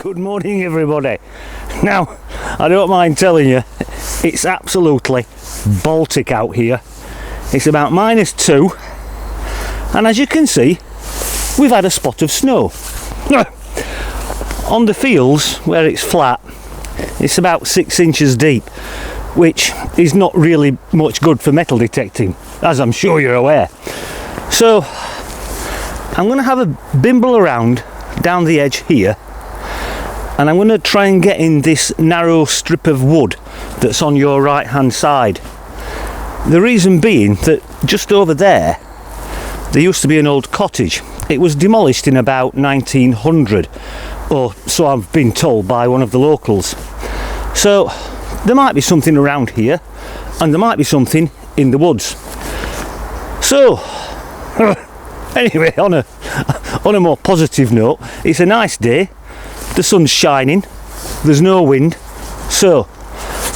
Good morning everybody. Now, I don't mind telling you, it's absolutely Baltic out here. It's about -2, and as you can see, we've had a spot of snow. On the fields where it's flat, it's about 6 inches deep, which is not really much good for metal detecting, as I'm sure you're aware. So I'm going to have a bimble around down the edge here, and I'm going to try and get in this narrow strip of wood that's on your right hand side. The reason being that just over there used to be an old cottage. It was demolished in about 1900, or so I've been told by one of the locals. So there might be something around here, and there might be something in the woods. So anyway, on a more positive note, it's a nice day. The sun's shining, there's no wind, so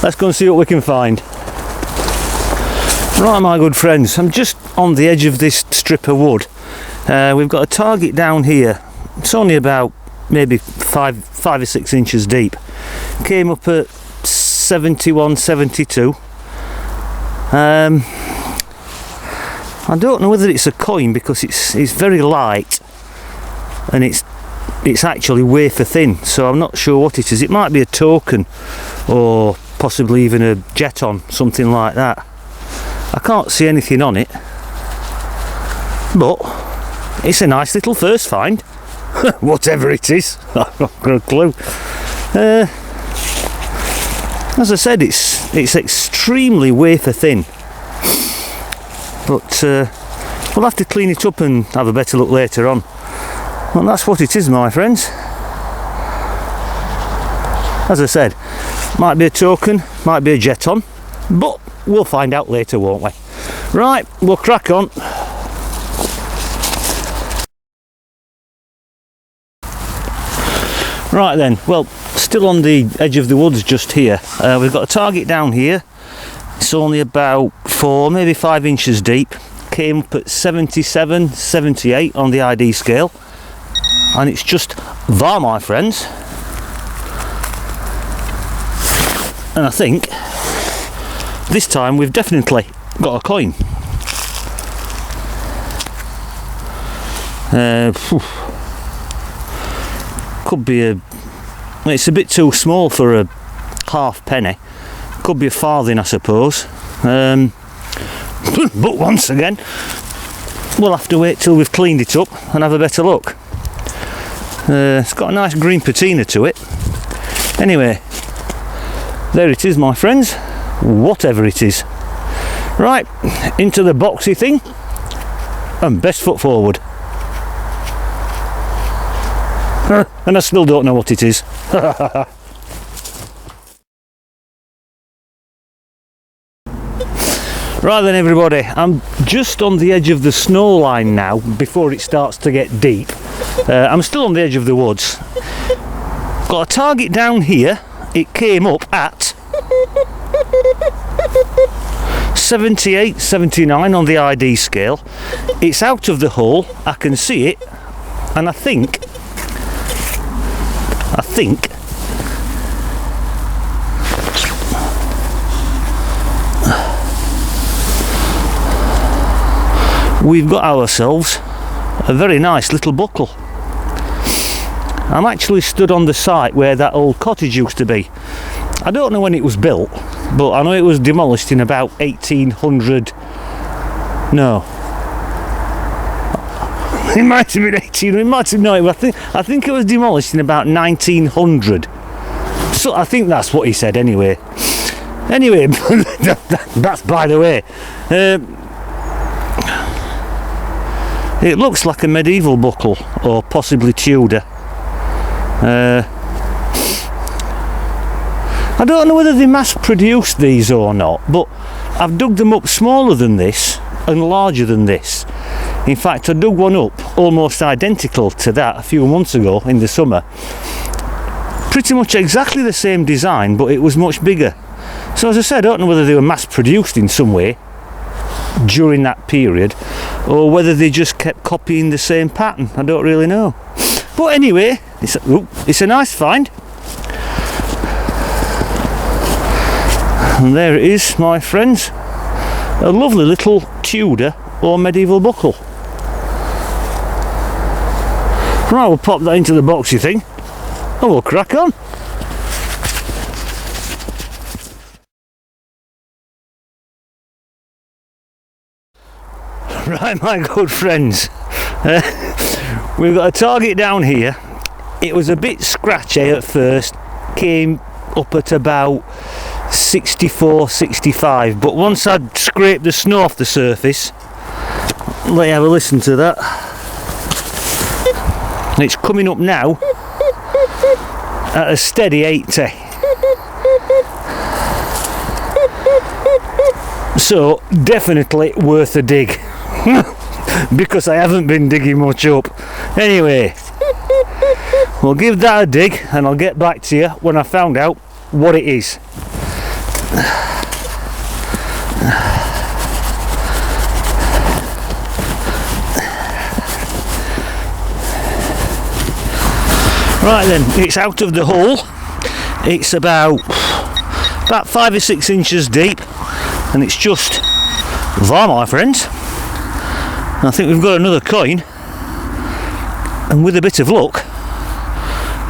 let's go and see what we can find. Right, my good friends, I'm just on the edge of this strip of wood. We've got a target down here. It's only about maybe 5 or 6 inches deep. Came up at 71, 72. I don't know whether it's a coin because it's very light, and it's actually wafer thin, so I'm not sure what it is. It might be a token, or possibly even a jeton, something like that. I can't see anything on it, but it's a nice little first find. Whatever it is, I've not got a clue. As I said, it's extremely wafer thin, but we'll have to clean it up and have a better look later on. Well, that's what it is, my friends. As I said, might be a token, might be a jeton, but we'll find out later, won't we? Right, we'll crack on. Right then, well, still on the edge of the woods just here. We've got a target down here. It's only about 4, maybe 5 inches deep. Came up at 77, 78 on the ID scale. And it's just there, my friends. And I think this time we've definitely got a coin. Could be it's a bit too small for a halfpenny. Could be a farthing, I suppose. But once again, we'll have to wait till we've cleaned it up and have a better look. It's got a nice green patina to it. Anyway, there it is, my friends, whatever it is. Right, into the boxy thing, and best foot forward. And I still don't know what it is. Right then everybody, I'm just on the edge of the snow line now, before it starts to get deep. I'm still on the edge of the woods. Got a target down here. It came up at 78, 79 on the ID scale. It's out of the hole, I can see it, and I think we've got ourselves a very nice little buckle. I'm actually stood on the site where that old cottage used to be. I don't know when it was built, but I know it was demolished in about 1800. No, it might have been 18. It might have no. I think it was demolished in about 1900. So I think that's what he said. Anyway, that's by the way. It looks like a medieval buckle, or possibly Tudor. I don't know whether they mass produced these or not, but I've dug them up smaller than this and larger than this. In fact, I dug one up almost identical to that a few months ago in the summer. Pretty much exactly the same design, but it was much bigger. So as I said, I don't know whether they were mass produced in some way during that period, or whether they just kept copying the same pattern. I don't really know. But anyway, it's a nice find. And there it is, my friends. A lovely little Tudor or medieval buckle. Right, we'll pop that into the boxy thing and we'll crack on. Right, my good friends, we've got a target down here. It was a bit scratchy at first, came up at about 64, 65, but once I'd scraped the snow off the surface, let you have a listen to that. And it's coming up now at a steady 80. So definitely worth a dig. Because I haven't been digging much up. Anyway, we'll give that a dig and I'll get back to you when I found out what it is. Right then, it's out of the hole. It's about 5 or 6 inches deep and it's just there, my friends. I think we've got another coin, and with a bit of luck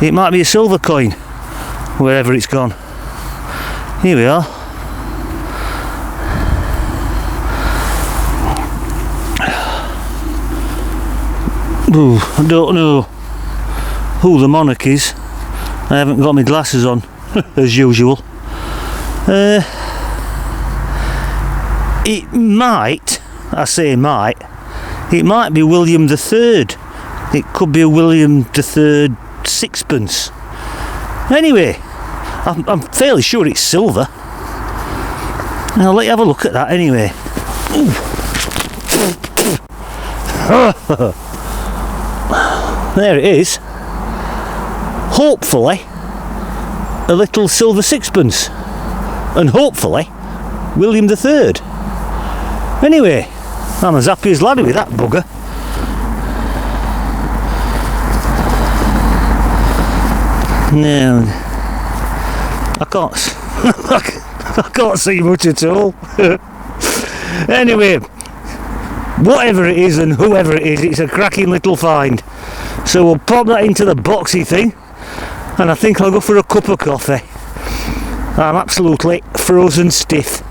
it might be a silver coin wherever it's gone. Here we are. Ooh, I don't know who the monarch is. I haven't got my glasses on as usual. It might, I say might, it might be William III. It could be a William III sixpence. Anyway, I'm fairly sure it's silver. And I'll let you have a look at that anyway. There it is. Hopefully a little silver sixpence. And hopefully William III. Anyway, I'm as happy as laddie with that bugger. No, I can't see much at all. Anyway, whatever it is and whoever it is, it's a cracking little find. So we'll pop that into the boxy thing and I think I'll go for a cup of coffee. I'm absolutely frozen stiff.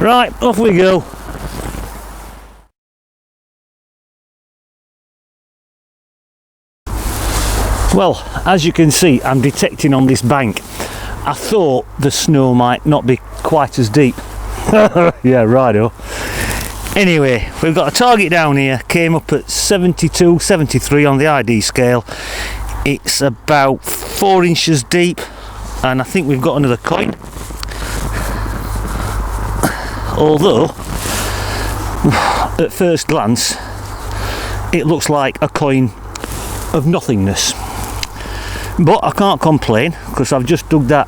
Right, off we go. Well, as you can see, I'm detecting on this bank. I thought the snow might not be quite as deep. Yeah, righto. Anyway, we've got a target down here, came up at 72, 73 on the ID scale. It's about 4 inches deep, and I think we've got another coin. Although, at first glance, it looks like a coin of nothingness. But I can't complain because I've just dug that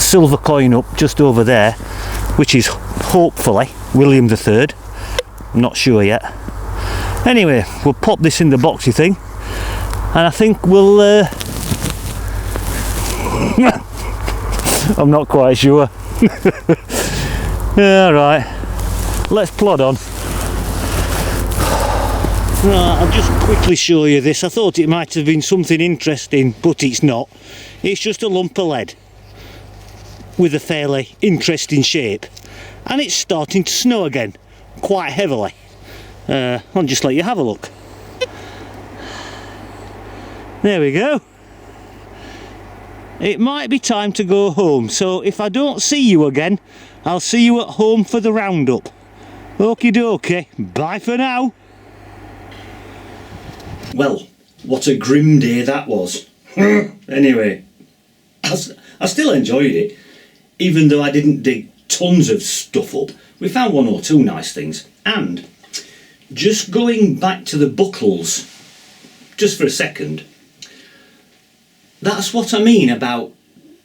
silver coin up just over there, which is hopefully William III. I'm not sure yet. Anyway, we'll pop this in the boxy thing and I think we'll I'm not quite sure. Yeah, right, let's plod on. Right, I'll just quickly show you this. I thought it might have been something interesting, but it's not. It's just a lump of lead with a fairly interesting shape, and it's starting to snow again quite heavily. I'll just let you have a look. There we go. It might be time to go home, so if I don't see you again, I'll see you at home for the roundup. Okie dokie, bye for now. Well, what a grim day that was. Anyway, I still enjoyed it, even though I didn't dig tons of stuff up. We found 1 or 2 nice things. And just going back to the buckles, just for a second, that's what I mean about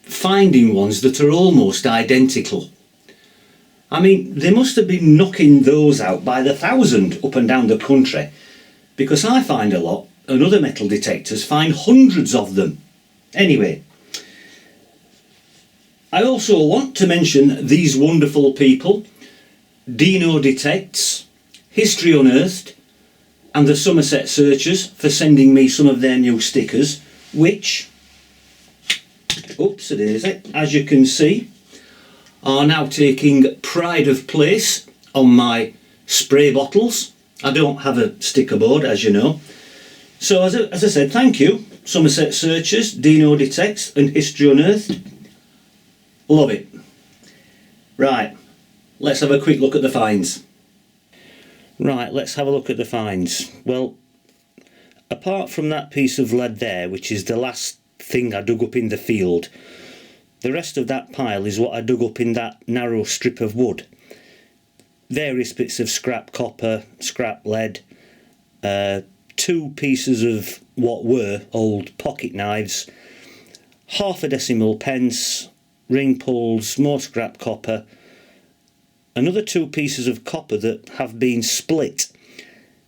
finding ones that are almost identical. I mean, they must have been knocking those out by the thousand up and down the country, because I find a lot and other metal detectors find hundreds of them. Anyway, I also want to mention these wonderful people, Dino Detects, History Unearthed, and the Somerset Searchers for sending me some of their new stickers, which, as you can see, are now taking pride of place on my spray bottles. I don't have a sticker board, as you know. So as I said, thank you, Somerset Searchers, Dino Detects and History Unearthed. Love it. Right, let's have a quick look at the finds. Right, let's have a look at the finds. Well, apart from that piece of lead there, which is the last thing I dug up in the field, the rest of that pile is what I dug up in that narrow strip of wood. Various bits of scrap copper, scrap lead, 2 pieces of what were old pocket knives, half a decimal pence, ring pulls, more scrap copper, another 2 pieces of copper that have been split,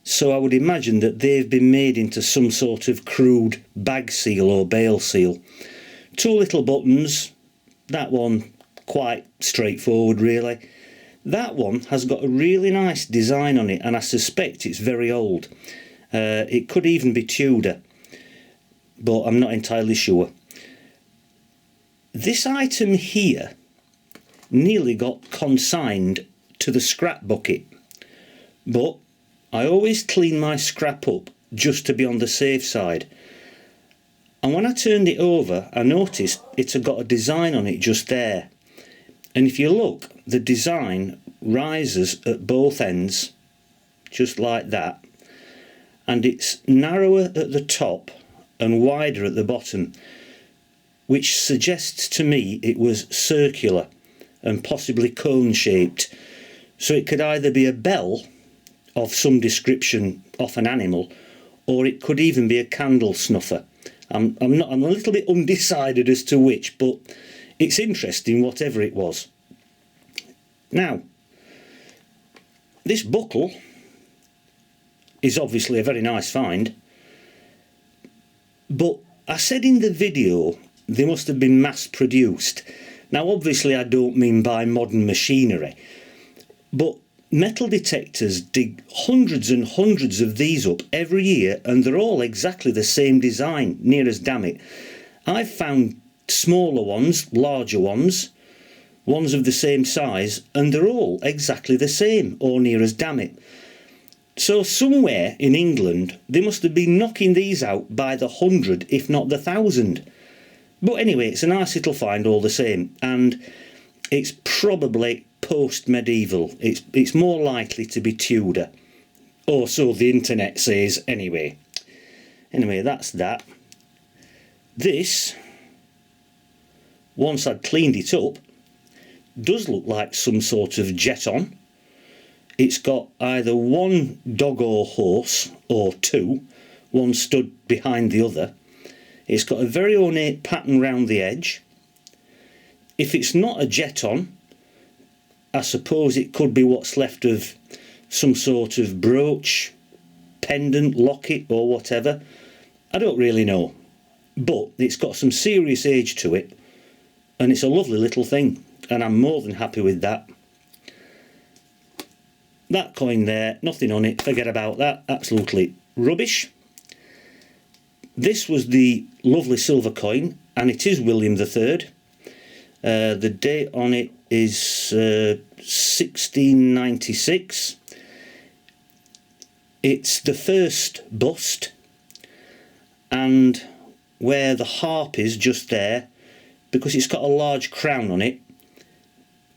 so I would imagine that they've been made into some sort of crude bag seal or bale seal. 2 little buttons, that one quite straightforward really. That one has got a really nice design on it, and I suspect it's very old. It could even be Tudor, but I'm not entirely sure. This item here nearly got consigned to the scrap bucket, but I always clean my scrap up just to be on the safe side, and when I turned it over I noticed it had got a design on it just there, and if you look, the design rises at both ends just like that, and it's narrower at the top and wider at the bottom, which suggests to me it was circular and possibly cone shaped, so it could either be a bell of some description off an animal, or it could even be a candle snuffer. I'm a little bit undecided as to which, but it's interesting whatever it was. Now, this buckle is obviously a very nice find, but I said in the video they must have been mass produced. Now obviously I don't mean by modern machinery, but metal detectors dig hundreds and hundreds of these up every year, and they're all exactly the same design, near as damn it. I've found smaller ones, larger ones, ones of the same size, and they're all exactly the same, or near as damn it. So somewhere in England they must have been knocking these out by the 100, if not the 1,000. But anyway, it's a nice little find all the same, and it's probably post-medieval. It's more likely to be Tudor, or so the internet says anyway. Anyway, that's that. This, once I'd cleaned it up, does look like some sort of jeton. It's got either one dog or horse, or 2, one stood behind the other. It's got a very ornate pattern round the edge. If it's not a jeton, I suppose it could be what's left of some sort of brooch, pendant, locket or whatever. I don't really know. But it's got some serious age to it, and it's a lovely little thing, and I'm more than happy with that. That coin there, nothing on it, forget about that, absolutely rubbish. This was the lovely silver coin, and it is William III. The date on it is 1696. It's the first bust, and where the harp is just there, because it's got a large crown on it,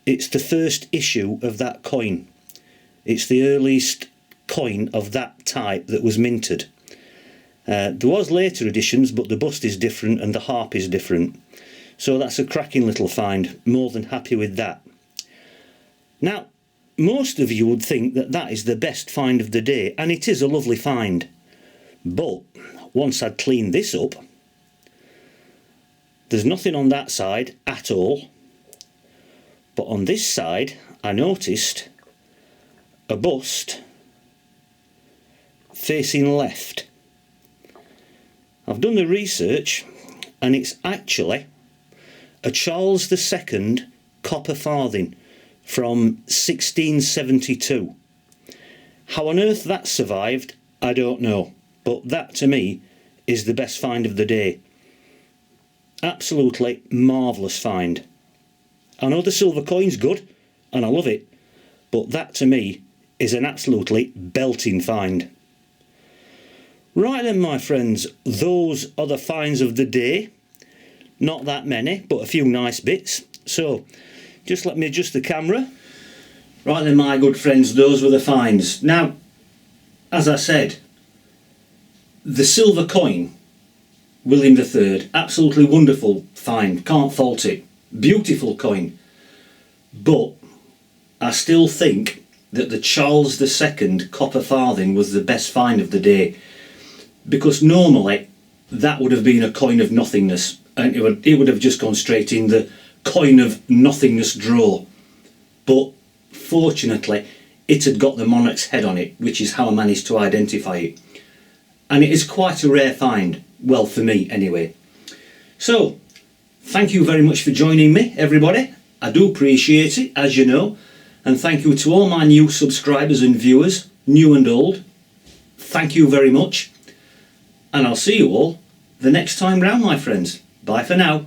it's the first issue of that coin. It's the earliest coin of that type that was minted. There was later editions, but the bust is different and the harp is different. So that's a cracking little find. More than happy with that. Now, most of you would think that that is the best find of the day, and it is a lovely find. But once I'd cleaned this up, there's nothing on that side at all. But on this side, I noticed a bust facing left. I've done the research, and it's actually a Charles II copper farthing from 1672. How on earth that survived, I don't know, but that to me is the best find of the day. Absolutely marvellous find. I know the silver coin's good and I love it, but that to me is an absolutely belting find. Right then, my friends, those are the finds of the day. Not that many, but a few nice bits. So just let me adjust the camera. Right then, my good friends, those were the finds. Now, as I said, the silver coin, William III, absolutely wonderful find, can't fault it. Beautiful coin. But I still think that the Charles II copper farthing was the best find of the day, because normally that would have been a coin of nothingness, and it would have just gone straight in the coin of nothingness drawer. But fortunately it had got the monarch's head on it, which is how I managed to identify it, and it is quite a rare find, well, for me anyway. So thank you very much for joining me, everybody. I do appreciate it, as you know, and thank you to all my new subscribers and viewers, new and old. Thank you very much, and I'll see you all the next time round, my friends. Bye for now.